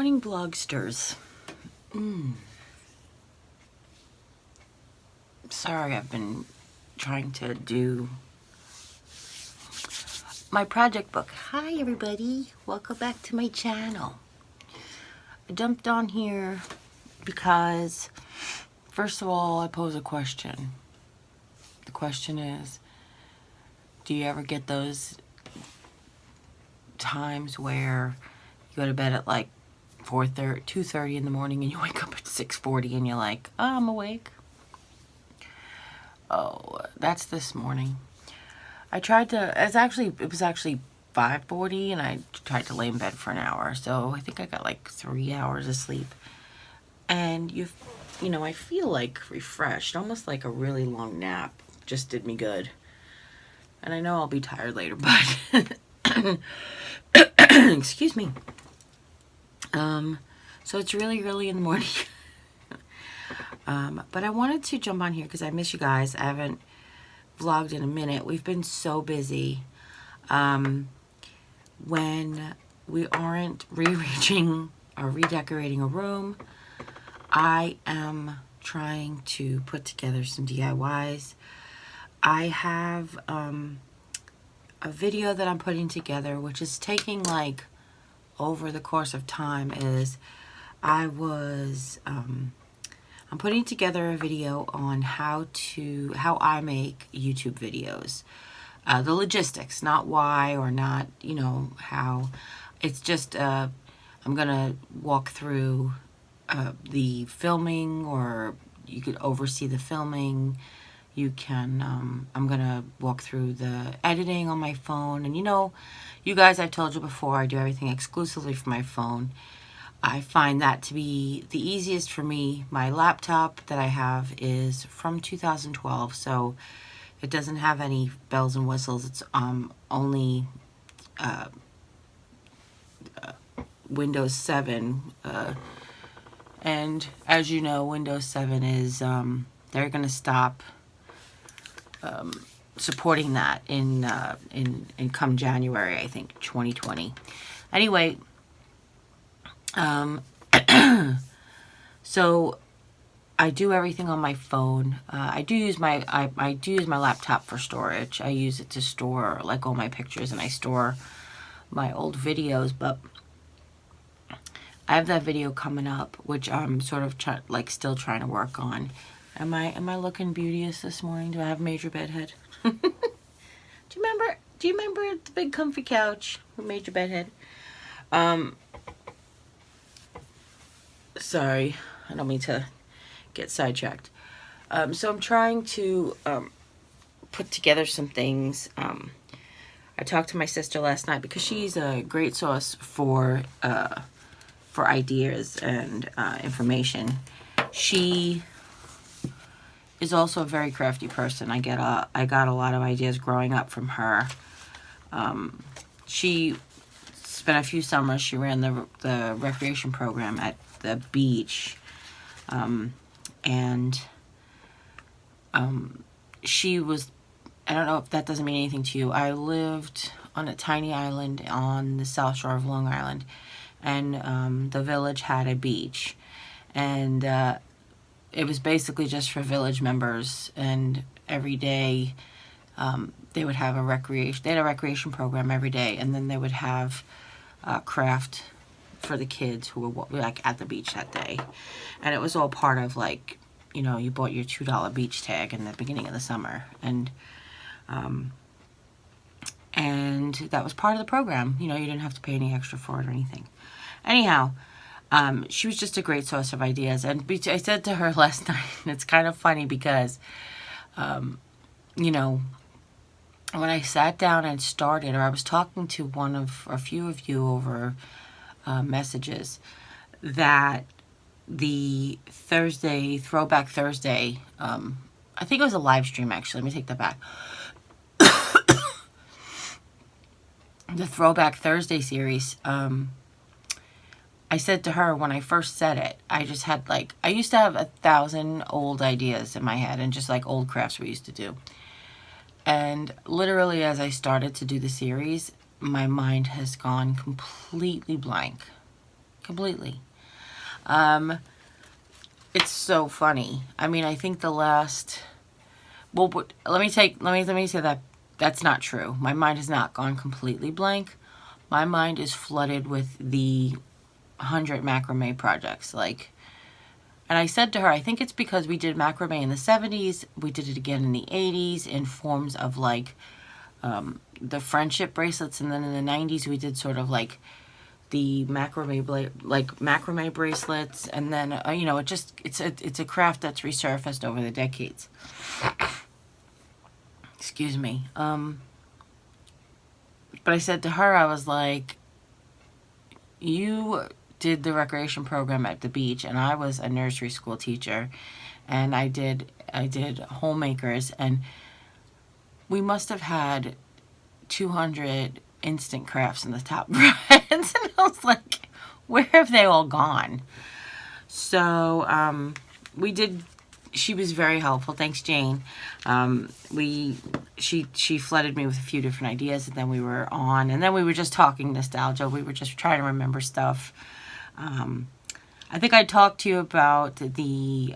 morning, Vlogsters. Sorry, I've been trying to do my project book. Hi, everybody. Welcome back to my channel. I jumped on here because, first of all, I pose a question. The question is, do you ever get those times where you go to bed at like 2:30 in the morning and you wake up at 6:40 and you're like, oh, I'm awake? Oh, that's this morning. It was actually 5:40 and I tried to lay in bed for an hour. So I think I got like 3 hours of sleep. And you know, I feel like refreshed, almost like a really long nap just did me good. And I know I'll be tired later, but excuse me. So it's really early in the morning. But I wanted to jump on here because I miss you guys. I haven't vlogged in a minute. We've been so busy. When we aren't rearranging or redecorating a room, I am trying to put together some DIYs. I have a video that I'm putting together, which is taking like over the course of time. I'm putting together a video on how I make YouTube videos. The logistics, not why or not, you know, how. It's just, I'm going to walk through the filming, or you could oversee the filming. You can, I'm going to walk through the editing on my phone. And you know, you guys, I've told you before, I do everything exclusively from my phone. I find that to be the easiest for me. My laptop that I have is from 2012, so it doesn't have any bells and whistles. It's only Windows 7. And as you know, Windows 7 is, they're going to stop supporting that in come January, I think, 2020. Anyway, so I do everything on my phone. I do use my laptop for storage. I use it to store like all my pictures, and I store my old videos. But I have that video coming up, which I'm sort of still trying to work on. Am I looking beauteous this morning? Do I have major bedhead? Do you remember the big comfy couch with major bedhead? Sorry, I don't mean to get sidetracked. So I'm trying to put together some things. I talked to my sister last night because she's a great source for ideas and information. She is also a very crafty person. I got a lot of ideas growing up from her. She spent a few summers. She ran the recreation program at the beach, and she was, I don't know if that doesn't mean anything to you. I lived on a tiny island on the south shore of Long Island, and the village had a beach, and it was basically just for village members. And every day they would have a recreation program every day, and then they would have craft for the kids who were like at the beach that day. And it was all part of, like, you know, you bought your $2 beach tag in the beginning of the summer, and that was part of the program. You know, you didn't have to pay any extra for it or anything. Anyhow, she was just a great source of ideas. And I said to her last night, and it's kind of funny because, you know, when I sat down and started, or I was talking to a few of you over messages, that the Throwback Thursday, I think it was a live stream actually, let me take that back. The Throwback Thursday series, I said to her when I first said it, I just had I used to have 1,000 old ideas in my head, and just like old crafts we used to do. And literally as I started to do the series, my mind has gone completely blank. completely. It's so funny. I mean, I think the last, well, let me say that that's not true. My mind has not gone completely blank. My mind is flooded with the 100 macrame projects. Like, and I said to her, I think it's because we did macrame in the 70s. We did it again in the 80s in forms of like the friendship bracelets. And then in the 90s, we did sort of like the macrame bracelets. And then, you know, it's a craft that's resurfaced over the decades. Excuse me. But I said to her, I was like, you did the recreation program at the beach, and I was a nursery school teacher, and I did homemakers, and we must have had 200 instant crafts in the top brands. And I was like, where have they all gone? So she was very helpful. Thanks, Jane. She flooded me with a few different ideas, and then we were on, and then we were just talking nostalgia. We were just trying to remember stuff. I think I talked to you about the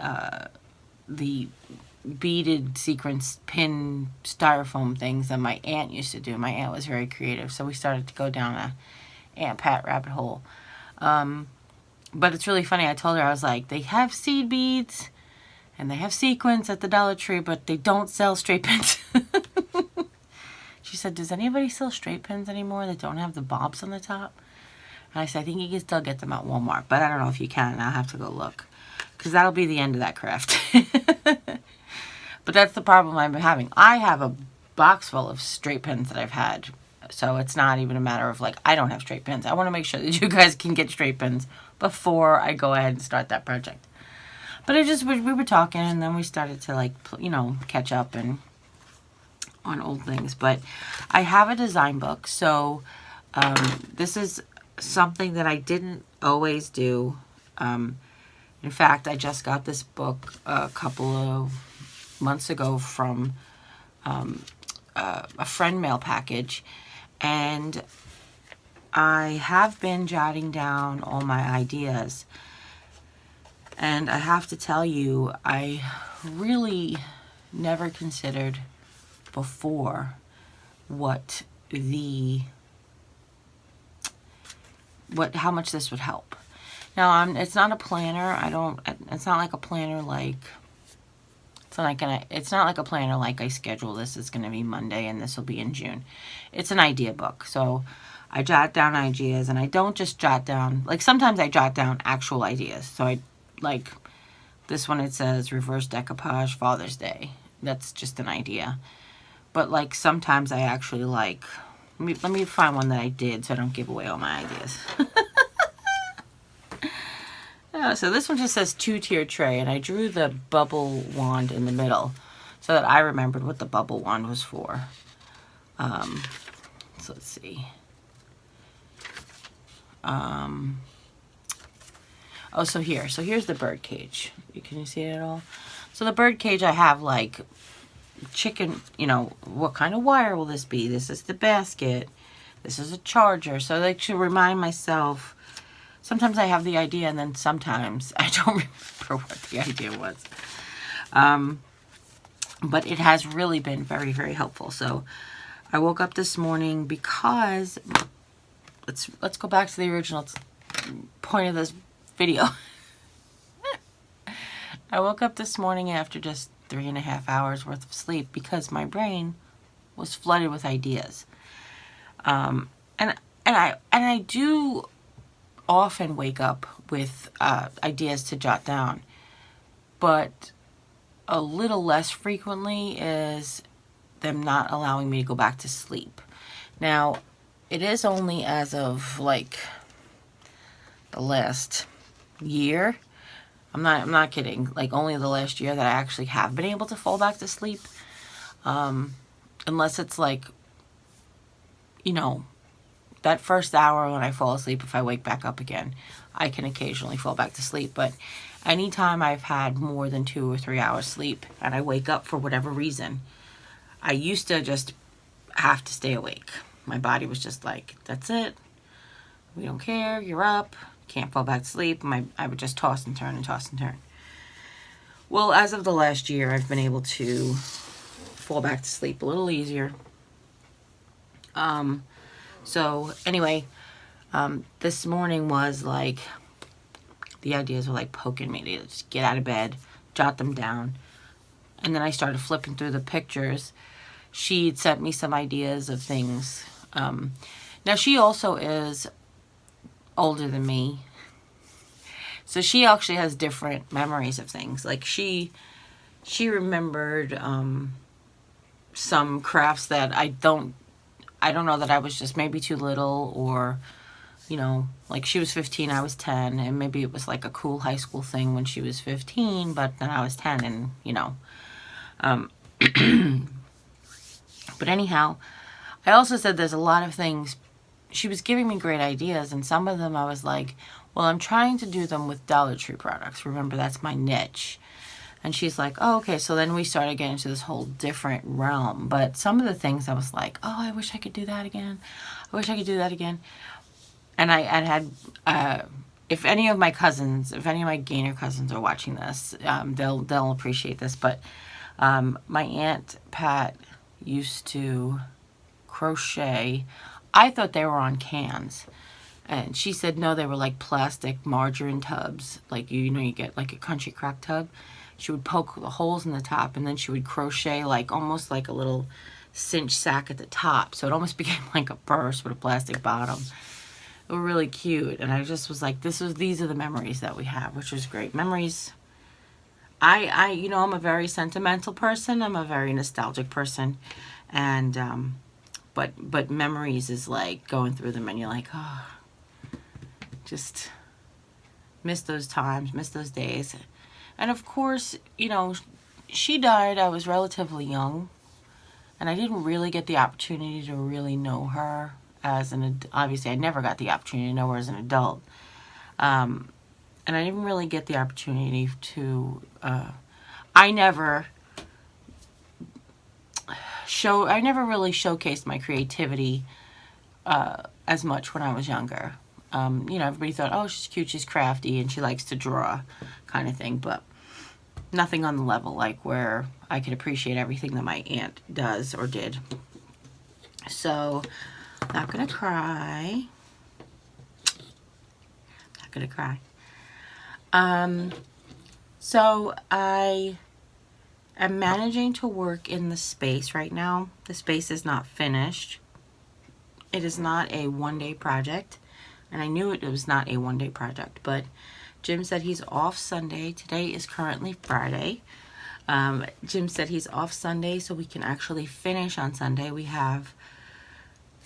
beaded sequence pin styrofoam things that my aunt used to do. My aunt was very creative, so we started to go down a Aunt Pat rabbit hole. But it's really funny. I told her, I was like, they have seed beads and they have sequins at the Dollar Tree, but they don't sell straight pins. She said, does anybody sell straight pins anymore that don't have the bobs on the top? And I said, I think you can still get them at Walmart, but I don't know if you can. I'll have to go look, because that'll be the end of that craft. But that's the problem I've been having. I have a box full of straight pins that I've had, so it's not even a matter of like, I don't have straight pins. I want to make sure that you guys can get straight pins before I go ahead and start that project. But we were talking, and then we started to like, you know, catch up and on old things. But I have a design book, so this is something that I didn't always do. In fact, I just got this book a couple of months ago from a friend mail package, and I have been jotting down all my ideas. And I have to tell you, I really never considered before how much this would help. Now, it's not a planner. It's not like a planner like, it's not like a planner like I schedule this. It's going to be Monday and this will be in June. It's an idea book. So I jot down ideas, and I don't just jot down, like sometimes I jot down actual ideas. So like this one, it says reverse decoupage Father's Day. That's just an idea. But like sometimes I actually like, let me find one that I did so I don't give away all my ideas. So this one just says 2-tier tray, and I drew the bubble wand in the middle so that I remembered what the bubble wand was for. So let's see. Oh, so here's the bird cage. Can you see it at all? So the bird cage, I have like chicken, you know, what kind of wire will this be? This is the basket. This is a charger. So I should remind myself. Sometimes I have the idea, and then sometimes I don't remember what the idea was. But it has really been very, very helpful. So I woke up this morning because let's go back to the original point of this video. I woke up this morning after just 3.5 hours worth of sleep because my brain was flooded with ideas. And I do often wake up with ideas to jot down, but a little less frequently is them not allowing me to go back to sleep. Now, it is only as of like the last year. I'm not kidding. Like only the last year that I actually have been able to fall back to sleep. Unless it's like, you know, that first hour when I fall asleep, if I wake back up again, I can occasionally fall back to sleep. But anytime I've had more than 2 or 3 hours sleep and I wake up for whatever reason, I used to just have to stay awake. My body was just like, that's it. We don't care. You're up. can't fall back to sleep. I would just toss and turn and toss and turn. Well, as of the last year, I've been able to fall back to sleep a little easier. So anyway, this morning was like, the ideas were like poking me to just get out of bed, jot them down. And then I started flipping through the pictures. She'd sent me some ideas of things. Now she also is older than me. So she actually has different memories of things. Like she remembered some crafts that I don't know, that I was just maybe too little, or, you know, like she was 15, I was 10, and maybe it was like a cool high school thing when she was 15, but then I was 10, and, you know. But anyhow, I also said there's a lot of things. She was giving me great ideas, and some of them I was like, well, I'm trying to do them with Dollar Tree products. Remember, that's my niche. And she's like, oh, okay. So then we started getting into this whole different realm. But some of the things I was like, oh, I wish I could do that again. I wish I could do that again. And I had, if any of my cousins, if any of my Gainer cousins are watching this, they'll appreciate this. But my Aunt Pat used to crochet. I thought they were on cans. And she said, no, they were like plastic margarine tubs. Like, you know, you get like a Country Crock tub. She would poke the holes in the top, and then she would crochet like almost like a little cinch sack at the top. So it almost became like a purse with a plastic bottom. They were really cute. And I just was like, these are the memories that we have, which was great. Memories. You know, I'm a very sentimental person. I'm a very nostalgic person. And, but memories is like going through them and you're like, oh, just miss those times, miss those days. And of course, you know, she died, I was relatively young, and I didn't really get the opportunity to really know her as obviously I never got the opportunity to know her as an adult. And I didn't really get the opportunity to, I never really showcased my creativity as much when I was younger. You know, everybody thought, oh, she's cute, she's crafty, and she likes to draw, kind of thing. But nothing on the level like where I could appreciate everything that my aunt does or did. So, not gonna cry. Not gonna cry. So I am managing to work in the space right now. The space is not finished. It is not a one-day project. And I knew it was not a one-day project, but Jim said he's off Sunday. Today is currently Friday. Jim said he's off Sunday, so we can actually finish on Sunday. We have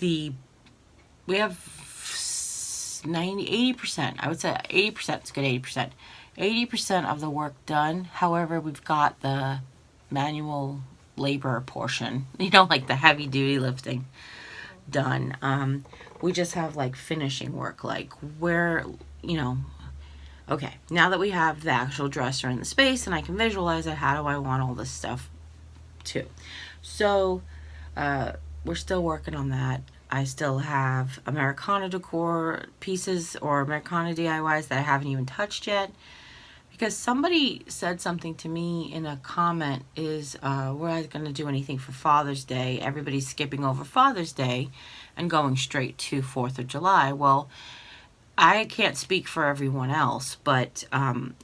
80%. I would say 80% is good. 80% of the work done. However, we've got the manual labor portion, you know, like the heavy duty lifting, done. We just have like finishing work, like where, you know, okay, now that we have the actual dresser in the space and I can visualize it, how do I want all this stuff too? So we're still working on that. I still have Americana decor pieces or Americana DIYs that I haven't even touched yet, because somebody said something to me in a comment is, we're not going to do anything for Father's Day. Everybody's skipping over Father's Day and going straight to 4th of July. Well, I can't speak for everyone else, but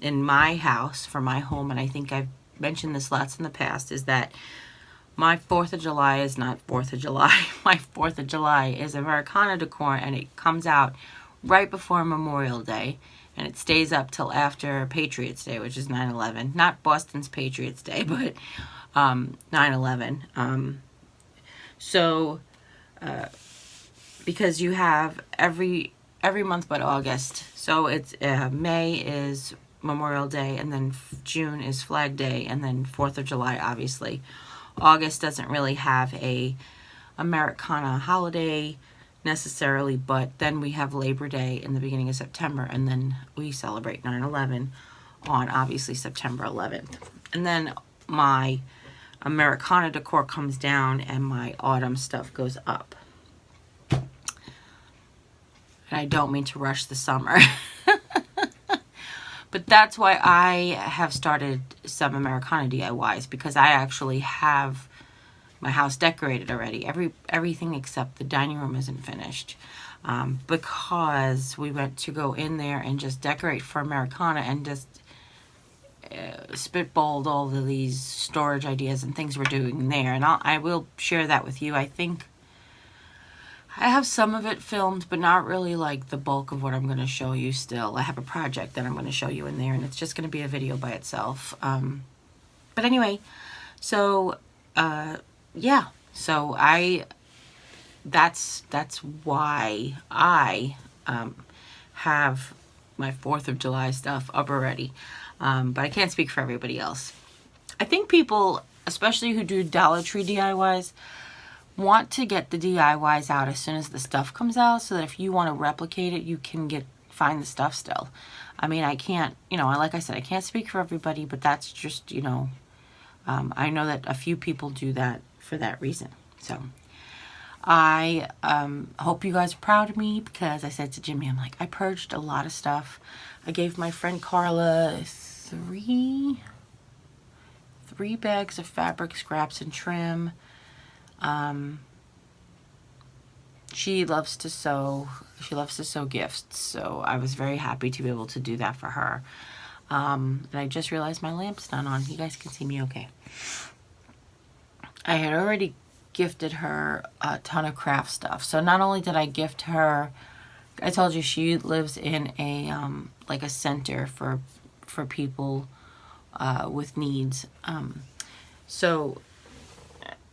in my house, for my home, and I think I've mentioned this lots in the past, is that my 4th of July is not 4th of July. My 4th of July is Americana decor, and it comes out right before Memorial Day, and it stays up till after Patriots Day, which is 9/11. Not Boston's Patriots Day, but 9/11. So, because you have every month but August. So it's May is Memorial Day, and then June is Flag Day, and then 4th of July, obviously. August doesn't really have a Americana holiday necessarily, but then we have Labor Day in the beginning of September, and then we celebrate 9/11 on obviously September 11th. And then my Americana decor comes down and my autumn stuff goes up. And I don't mean to rush the summer. But that's why I have started some Americana DIYs, because I actually have my house decorated already. Everything except the dining room isn't finished. Because we went to go in there and just decorate for Americana and just spitballed all of these storage ideas and things we're doing there. And I will share that with you. I think I have some of it filmed, but not really like the bulk of what I'm going to show you still. I have a project that I'm going to show you in there, and it's just going to be a video by itself. But anyway, so, yeah. So that's why I have my 4th of July stuff up already. But I can't speak for everybody else. I think people, especially who do Dollar Tree DIYs, want to get the DIYs out as soon as the stuff comes out, so that if you want to replicate it, you can find the stuff still. I mean, I can't, like I said, I can't speak for everybody, but that's just, I know that a few people do that for that reason. So I hope you guys are proud of me, because I said to Jimmy, I'm like, I purged a lot of stuff. I gave my friend Carla three bags of fabric scraps and trim. She loves to sew. She loves to sew gifts, so I was very happy to be able to do that for her. And I just realized my lamp's not on. You guys can see me okay. I had already gifted her a ton of craft stuff. So not only did I gift her, I told you she lives in a like a center for people with needs. So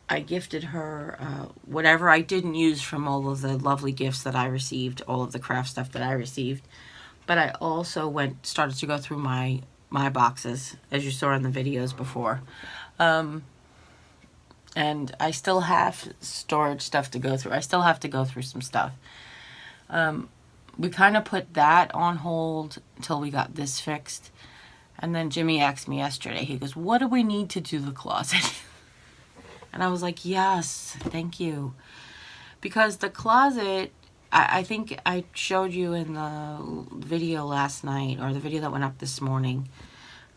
I gifted her whatever I didn't use from all of the lovely gifts that I received, all of the craft stuff that I received. But I also started to go through my boxes, as you saw in the videos before. And I still have storage stuff to go through. I still have to go through some stuff. We kind of put that on hold until we got this fixed. And then Jimmy asked me yesterday, he goes, what do we need to do the closet? And I was like, yes, thank you. Because the closet, I think I showed you in the video last night, or the video that went up this morning,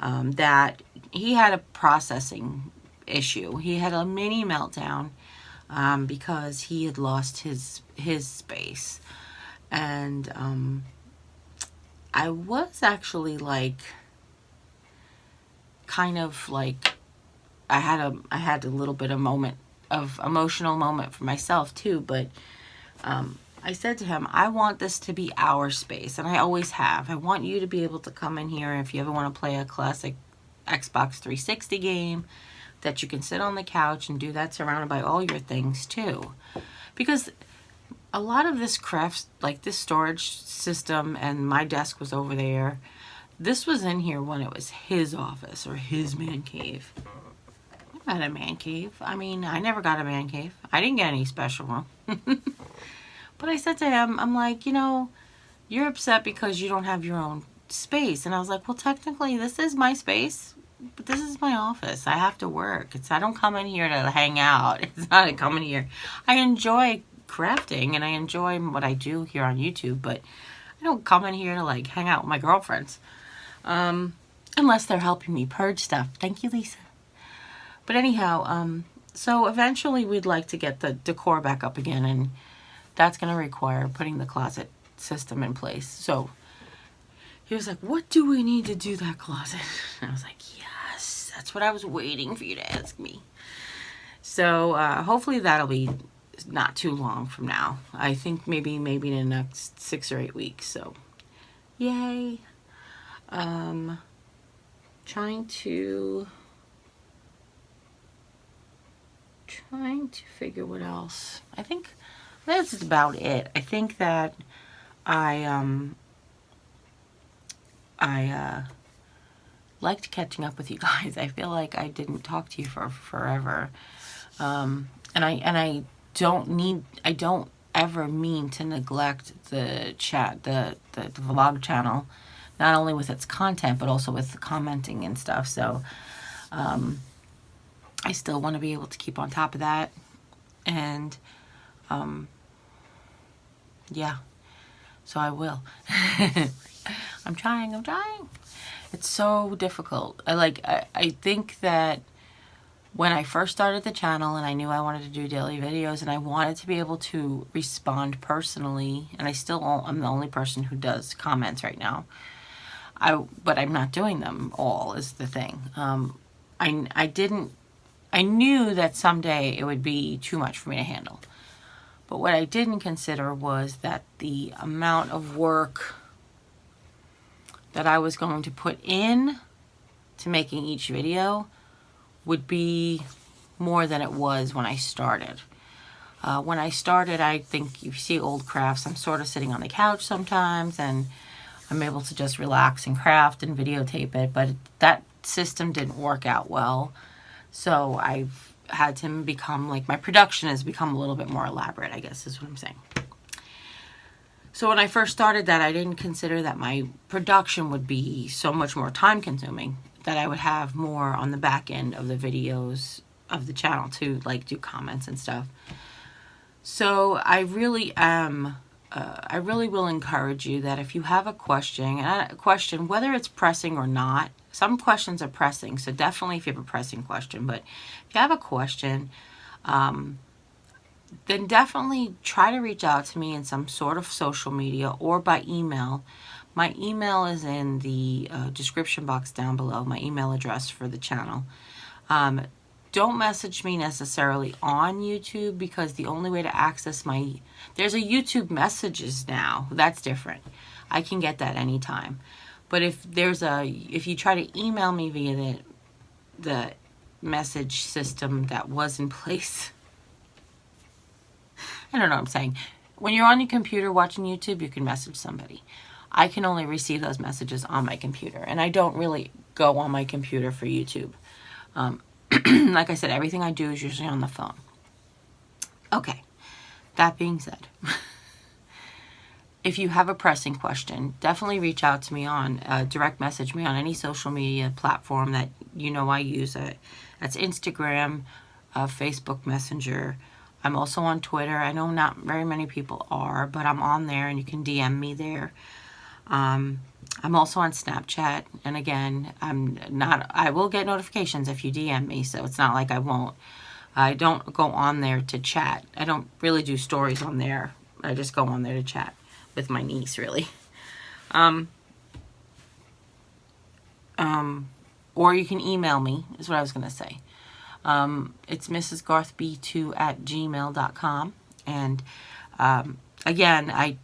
that he had a processing issue. He had a mini meltdown because he had lost his space. And I was actually like, kind of like, I had a little bit of emotional moment for myself too, but I said to him, I want this to be our space, and I always have. I want you to be able to come in here if you ever want to play a classic Xbox 360 game, that you can sit on the couch and do that surrounded by all your things too. Because a lot of this crafts, like this storage system, and my desk was over there, this was in here when it was his office or his man cave. Not a man cave. I mean, I never got a man cave. I didn't get any special room. But I said to him, I'm like, you're upset because you don't have your own space. And I was like, well, technically this is my space, but this is my office. I have to work. I don't come in here to hang out. It's not a come in here. I enjoy crafting and I enjoy what I do here on YouTube, but I don't come in here to like hang out with my girlfriends. Unless they're helping me purge stuff. Thank you, Lisa. But anyhow, so eventually we'd like to get the decor back up again, and that's going to require putting the closet system in place. So he was like, what do we need to do that closet? And I was like, yes, that's what I was waiting for you to ask me. So hopefully that'll be not too long from now. I think maybe in the next 6 or 8 weeks. So yay. Trying to figure what else. I think that's about it. I think that I liked catching up with you guys. I feel like I didn't talk to you for forever. And I don't ever mean to neglect the chat, the vlog channel, not only with its content, but also with the commenting and stuff. So, I still want to be able to keep on top of that. And, yeah. So I will. I'm trying. It's so difficult. I think that when I first started the channel and I knew I wanted to do daily videos and I wanted to be able to respond personally, and I'm the only person who does comments right now. But I'm not doing them all is the thing. I knew that someday it would be too much for me to handle. But what I didn't consider was that the amount of work that I was going to put in to making each video would be more than it was when I started. When I started, I think you see old crafts, I'm sort of sitting on the couch sometimes and I'm able to just relax and craft and videotape it, but that system didn't work out well. So I've had to become, like, my production has become a little bit more elaborate, I guess is what I'm saying. So when I first started that, I didn't consider that my production would be so much more time consuming, that I would have more on the back end of the videos of the channel to, like, do comments and stuff. So I really will encourage you that if you have a question, whether it's pressing or not, some questions are pressing, so definitely if you have a pressing question, but if you have a question, then definitely try to reach out to me in some sort of social media or by email. My email is in the description box down below, my email address for the channel. Don't message me necessarily on YouTube, because the only way to access there's a YouTube messages now. That's different. I can get that anytime. But if you try to email me via the message system that was in place, I don't know what I'm saying. When you're on your computer watching YouTube, you can message somebody. I can only receive those messages on my computer, and I don't really go on my computer for YouTube. Like I said, everything I do is usually on the phone. Okay, that being said, if you have a pressing question, definitely reach out to me direct message me on any social media platform that you know I use. That's Instagram, Facebook Messenger. I'm also on Twitter. I know not very many people are, but I'm on there and you can DM me there. I'm also on Snapchat, and again, I will get notifications if you DM me, so it's not like I won't. I don't go on there to chat. I don't really do stories on there. I just go on there to chat with my niece, really. Or you can email me, is what I was going to say. It's mrsgarthb2@gmail.com, and again,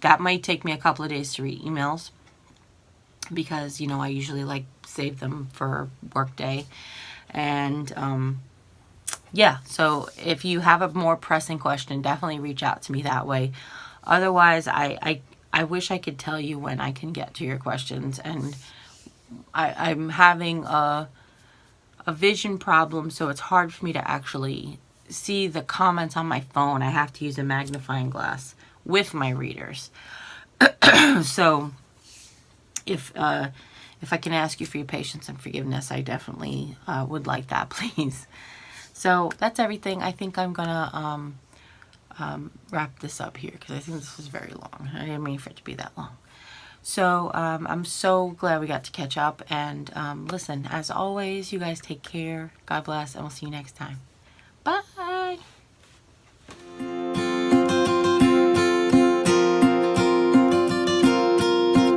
that might take me a couple of days to read emails, because, I usually save them for work day. And yeah, so if you have a more pressing question, definitely reach out to me that way. Otherwise, I wish I could tell you when I can get to your questions, and I'm having a vision problem, so it's hard for me to actually see the comments on my phone. I have to use a magnifying glass with my readers. So if I can ask you for your patience and forgiveness, I definitely would like that, please. So that's everything. I think I'm gonna wrap this up here, because I think this was very long. I didn't mean for it to be that long. So I'm so glad we got to catch up, and listen, as always, you guys take care. God bless, and we'll see you next time.